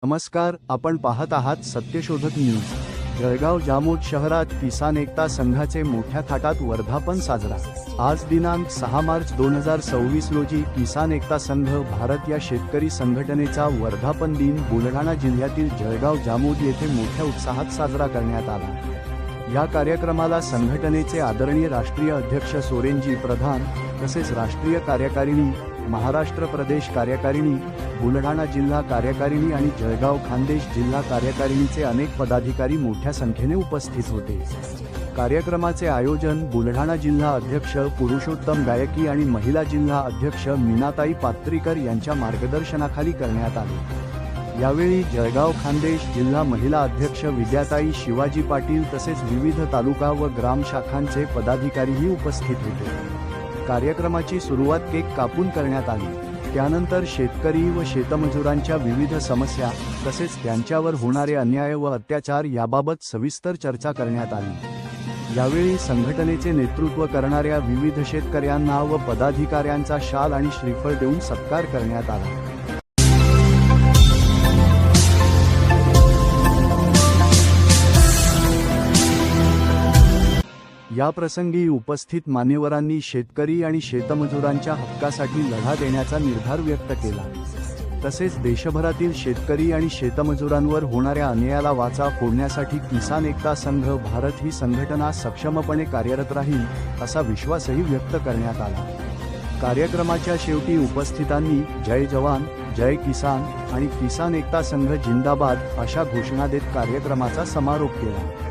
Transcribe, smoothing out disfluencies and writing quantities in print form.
नमस्कार, आपण पाहत आहात सत्यशोधक न्यूज। जळगाव जामोद शहरात किसान एकता संघाचे मोठ्या थाटात वर्धापन साजरा। आज दिनांक 6 मार्च 2026 रोजी किसान एकता संघ भारत या शेतकरी संघटनेचा वर्धापन दिन बुलढाणा जिल्ह्यातील जळगाव जामोद येथे मोठ्या उत्साहात साजरा करण्यात आला। या कार्यक्रमाला संघटनेचे आदरणीय राष्ट्रीय अध्यक्ष सोरेनजी प्रधान तसेच राष्ट्रीय कार्यकारिणी, महाराष्ट्र प्रदेश कार्यकारिणी, बुलढाणा जिल्हा कार्यकारिणी आणि जळगाव खान्देश जिल्हा कार्यकारिणीचे अनेक पदाधिकारी मोठ्या संख्येने उपस्थित होते। कार्यक्रमाचे आयोजन बुलढाणा जिल्हा अध्यक्ष पुरुषोत्तम गायकी आणि महिला जिल्हा अध्यक्ष मीनाताई पात्रीकर यांच्या मार्गदर्शनाखाली करण्यात आले। यावेळी जळगाव खान्देश जिल्हा महिला अध्यक्ष विद्याताई शिवाजी पाटील तसेच विविध तालुका व ग्राम शाखांचे पदाधिकारीही उपस्थित होते। कार्यक्रमाची सुरुवात केक कापून करण्यात आली। त्यानंतर शेतकरी व शेतमजुरांच्या विविध समस्या तसेच त्यांच्यावर होणारे अन्याय व अत्याचार याबाबत सविस्तर चर्चा करण्यात आली। यावेळी संघटनेचे नेतृत्व करणाऱ्या विविध शेतकऱ्यांना व पदाधिकाऱ्यांचा शाल आणि श्रीफळ देऊन सत्कार करण्यात आला। या प्रसंगी उपस्थित मान्यवरांनी शेतकरी आणि शेतमजुरांच्या हक्कासाठी लढा देण्याचा निर्धार व्यक्त केला। तसेच देशभरातील शेतकरी आणि शेतमजुरांवर होणाऱ्या अन्यायाला वाचा फोडण्यासाठी किसान एकता संघ भारत ही संघटना सक्षमपणे कार्यरत राहील असा विश्वासही व्यक्त करण्यात आला। कार्यक्रमाच्या शेवटी उपस्थितांनी जय जवान, जय किसान आणि किसान एकता संघ जिंदाबाद अशा घोषणा देत कार्यक्रमाचा समारोप केला।